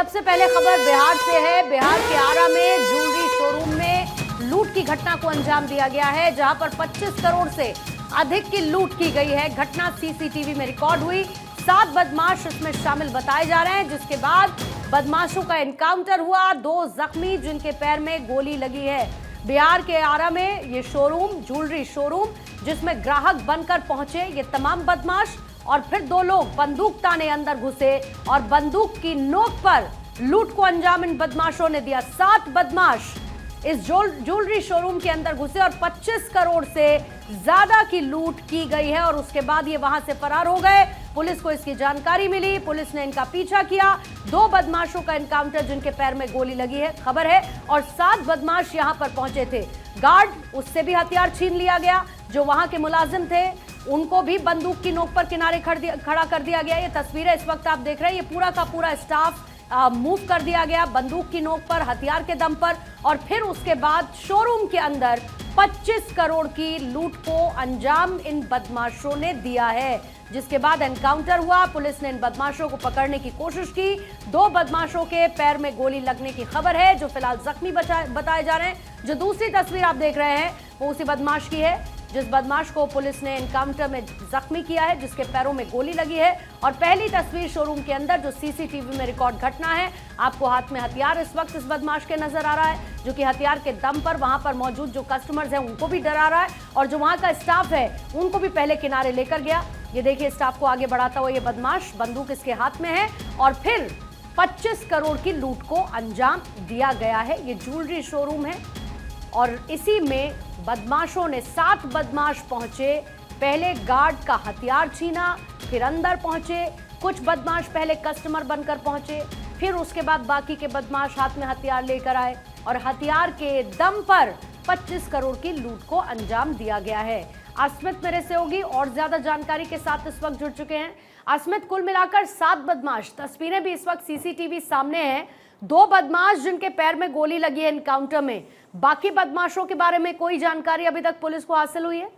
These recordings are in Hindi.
सबसे पहले खबर बिहार से है। बिहार के आरा में ज्वेलरी शोरूम में लूट की घटना को अंजाम दिया गया है, जहां पर 25 करोड़ से अधिक की लूट की गई है। घटना सीसीटीवी में रिकॉर्ड हुई। 7 बदमाश इसमें शामिल बताए जा रहे हैं, जिसके बाद बदमाशों का एनकाउंटर हुआ। 2 जख्मी जिनके पैर में गोली लगी है। बिहार के आरा में ये शोरूम, ज्वेलरी शोरूम, जिसमें ग्राहक बनकर पहुंचे ये तमाम बदमाश, और फिर 2 लोग बंदूक ताने अंदर घुसे और बंदूक की नोक पर लूट को अंजाम इन बदमाशों ने दिया। 7 बदमाश इस ज्वेलरी शोरूम के अंदर घुसे और 25 करोड़ से ज्यादा की लूट की गई है, और उसके बाद ये वहां से फरार हो गए। पुलिस को इसकी जानकारी मिली, पुलिस ने इनका पीछा किया। 2 बदमाशों का एनकाउंटर जिनके पैर में गोली लगी है खबर है, और 7 बदमाश यहां पर पहुंचे थे। गार्ड, उससे भी हथियार छीन लिया गया। जो वहां के मुलाजिम थे उनको भी बंदूक की नोक पर किनारे खड़ा कर दिया गया। ये तस्वीरें इस वक्त आप देख रहे हैं। ये पूरा का पूरा स्टाफ मूव कर दिया गया बंदूक की नोक पर, हथियार के दम पर, और फिर उसके बाद शोरूम के अंदर 25 करोड़ की लूट को अंजाम इन बदमाशों ने दिया है। जिसके बाद एनकाउंटर हुआ। पुलिस ने इन बदमाशों को पकड़ने की कोशिश की। 2 बदमाशों के पैर में गोली लगने की खबर है, जो फिलहाल जख्मी बताए जा रहे हैं। जो दूसरी तस्वीर आप देख रहे हैं वो उसी बदमाश की है, जिस बदमाश को पुलिस ने एनकाउंटर में जख्मी किया है, जिसके पैरों में गोली लगी है। और पहली तस्वीर शोरूम के अंदर जो सीसीटीवी में रिकॉर्ड घटना है, आपको हाथ में हथियार इस वक्त इस बदमाश के नजर आ रहा है, जो कि हथियार के दम पर वहां पर मौजूद जो कस्टमर्स हैं उनको भी डरा रहा है, और जो वहां का स्टाफ है उनको भी पहले किनारे लेकर गया। ये देखिए, स्टाफ को आगे बढ़ाता हुआ ये बदमाश, बंदूक इसके हाथ में है, और फिर 25 करोड़ की लूट को अंजाम दिया गया है। ये ज्वेलरी शोरूम है, और इसी में बदमाशों ने 7 बदमाश पहुंचे। पहले गार्ड का हथियार छीना, फिर अंदर पहुंचे। कुछ बदमाश पहले कस्टमर बनकर पहुंचे, फिर उसके बाद बाकी के बदमाश हाथ में हथियार लेकर आए, और हथियार के दम पर 25 करोड़ की लूट को अंजाम दिया गया है। अस्मित मेरे से होगी और ज्यादा जानकारी के साथ इस वक्त जुड़ चुके हैं। अस्मित, कुल मिलाकर 7 बदमाश, तस्वीरें भी इस वक्त सीसीटीवी सामने हैं। 2 बदमाश जिनके पैर में गोली लगी है एनकाउंटर में। बाकी बदमाशों के बारे में कोई जानकारी अभी तक पुलिस को हासिल हुई है?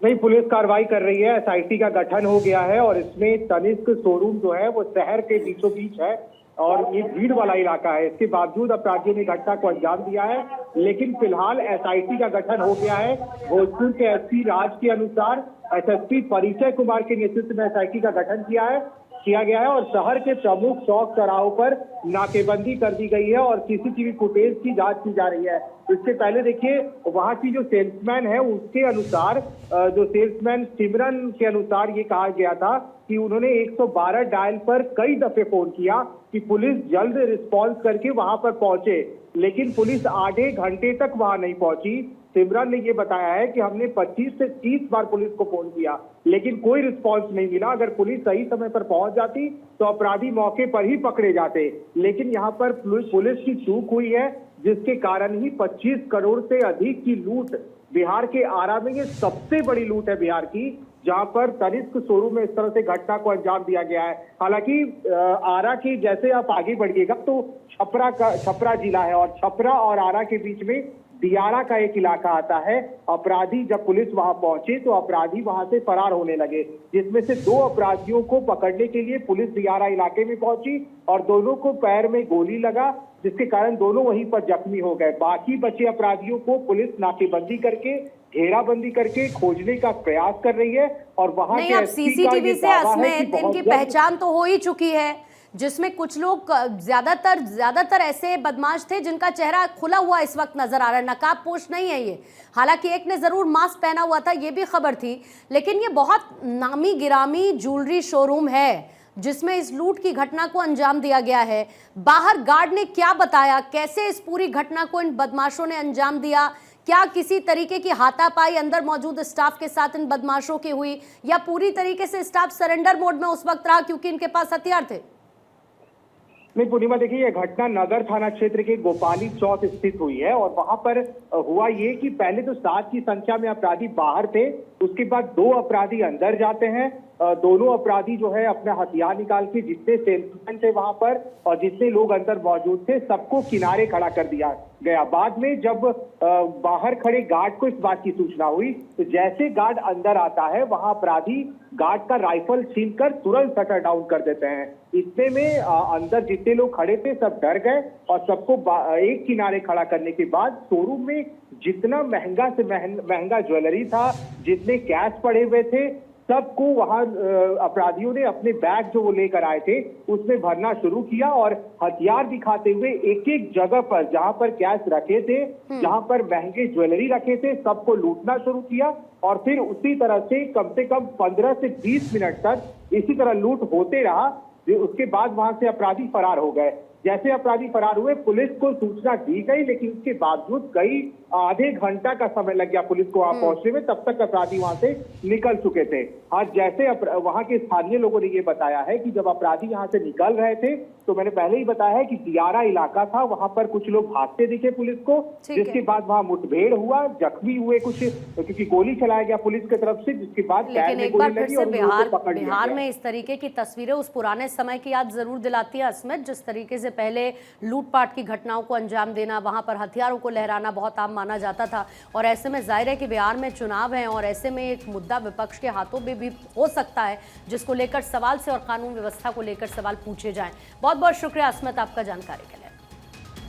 नहीं, पुलिस कार्रवाई कर रही है। एसआईटी का गठन हो गया है, और इसमें तनिष्क शोरूम जो है वो शहर के बीचों बीच है, और ये भीड़ वाला इलाका है। इसके बावजूद अपराधियों ने घटना को अंजाम दिया है, लेकिन फिलहाल एसआईटी का गठन हो गया है। भोजपुर के एसपी राज के अनुसार एसएसपी परिचय कुमार के नेतृत्व में एसआईटी का गठन किया गया है, और शहर के प्रमुख चौक चौराहों पर नाकेबंदी कर दी गई है, और सीसीटीवी फुटेज की जांच की जा रही है। इससे पहले देखिए, वहां की जो सेल्समैन है उसके अनुसार, जो सेल्समैन सिमरन के अनुसार ये कहा गया था कि उन्होंने 112 डायल पर कई दफे फोन किया कि पुलिस जल्द रिस्पॉन्स करके वहां पर पहुंचे, लेकिन पुलिस आधे घंटे तक वहां नहीं पहुंची। सिमरन ने ये बताया है कि हमने 25 से 30 बार पुलिस को फोन किया, लेकिन कोई रिस्पांस नहीं मिला। अगर पुलिस सही समय पर पहुंच जाती तो अपराधी मौके पर ही पकड़े जाते, लेकिन यहाँ पर पुलिस की चूक हुई है, जिसके कारण ही 25 करोड़ से अधिक की लूट बिहार के आरा में, ये सबसे बड़ी लूट है बिहार की, जहां पर तनिष्क शोरूम में इस तरह से घटना को अंजाम दिया गया है। हालांकि आरा की जैसे आप आगे बढ़िएगा तो छपरा जिला है, और छपरा और आरा के बीच में दियारा का एक इलाका आता है। अपराधी, जब पुलिस वहां पहुंचे तो अपराधी वहां से फरार होने लगे, जिसमें से 2 अपराधियों को पकड़ने के लिए पुलिस दियारा इलाके में पहुंची, और दोनों को पैर में गोली लगा, जिसके कारण दोनों वहीं पर जख्मी हो गए। बाकी बचे अपराधियों को पुलिस नाकेबंदी करके, घेराबंदी करके खोजने का प्रयास कर रही है, और वहां के सीसीटीवी से अस्मित इनकी पहचान तो हो ही चुकी है, जिसमें कुछ लोग ज्यादातर ऐसे बदमाश थे जिनका चेहरा खुला हुआ इस वक्त नजर आ रहा है, नकाबपोश नहीं है ये। हालांकि एक ने जरूर मास्क पहना हुआ था, ये भी खबर थी, लेकिन ये बहुत नामी गिरामी ज्वेलरी शोरूम है जिसमें इस लूट की घटना को अंजाम दिया गया है। बाहर गार्ड ने क्या बताया, कैसे इस पूरी घटना को इन बदमाशों ने अंजाम दिया? क्या किसी तरीके की हाथापाई अंदर मौजूद स्टाफ के साथ इन बदमाशों की हुई, या पूरी तरीके से स्टाफ सरेंडर मोड में उस वक्त रहा क्योंकि इनके पास हथियार थे? नहीं पूर्णिमा, देखिए, यह घटना नगर थाना क्षेत्र के गोपाली चौक स्थित हुई है, और वहां पर हुआ ये कि पहले तो 7 की संख्या में अपराधी बाहर थे, उसके बाद 2 अपराधी अंदर जाते हैं, दोनों अपराधी जो है अपना हथियार निकाल के जितने सेल्समैन थे वहां पर और जितने लोग अंदर मौजूद थे सबको किनारे खड़ा कर दिया गया। बाद में जब बाहर खड़े गार्ड को इस बात की सूचना हुई तो जैसे गार्ड अंदर आता है वहां अपराधी गार्ड का राइफल छीनकर तुरंत शटर डाउन कर देते हैं। इतने में अंदर जितने लोग खड़े थे सब डर गए और सबको एक किनारे खड़ा करने के बाद शोरूम में जितना महंगा से महंगा ज्वेलरी था, जितने कैश पड़े हुए थे, सबको वहां अपराधियों ने अपने बैग जो वो लेकर आए थे उसमें भरना शुरू किया और हथियार दिखाते हुए एक एक जगह पर जहां पर कैश रखे थे, जहां पर महंगे ज्वेलरी रखे थे, सबको लूटना शुरू किया। और फिर उसी तरह से कम 15 से 20 मिनट तक इसी तरह लूट होते रहा। उसके बाद वहां से अपराधी फरार हो गए। जैसे अपराधी फरार हुए पुलिस को सूचना दी गई, लेकिन उसके बावजूद कई आधे घंटा का समय लग गया पुलिस को वहां पहुंचने में, तब तक अपराधी वहां से निकल चुके थे। आज जैसे वहां के स्थानीय लोगों ने ये बताया है कि जब अपराधी यहां से निकल रहे थे तो मैंने पहले ही बताया है कि दियारा इलाका था, वहां पर कुछ लोग भागते दिखे पुलिस को, जिसके बाद वहां मुठभेड़ हुआ, जख्मी हुए कुछ, क्योंकि गोली चलाया गया पुलिस की तरफ से, जिसके बाद लेकिन एक बार फिर से बिहार में इस तरीके की तस्वीरें उस पुराने समय की याद जरूर दिलाती है अस्मित, जिस तरीके से पहले लूटपाट की घटनाओं को अंजाम देना, वहां पर हथियारों को लहराना बहुत आम माना जाता था। और ऐसे में जाहिर है कि बिहार में चुनाव है और ऐसे में एक मुद्दा विपक्ष के हाथों में भी हो सकता है जिसको लेकर सवाल से और कानून व्यवस्था को लेकर सवाल पूछे जाएं। बहुत बहुत शुक्रिया अस्मित आपका जानकारी के लिए।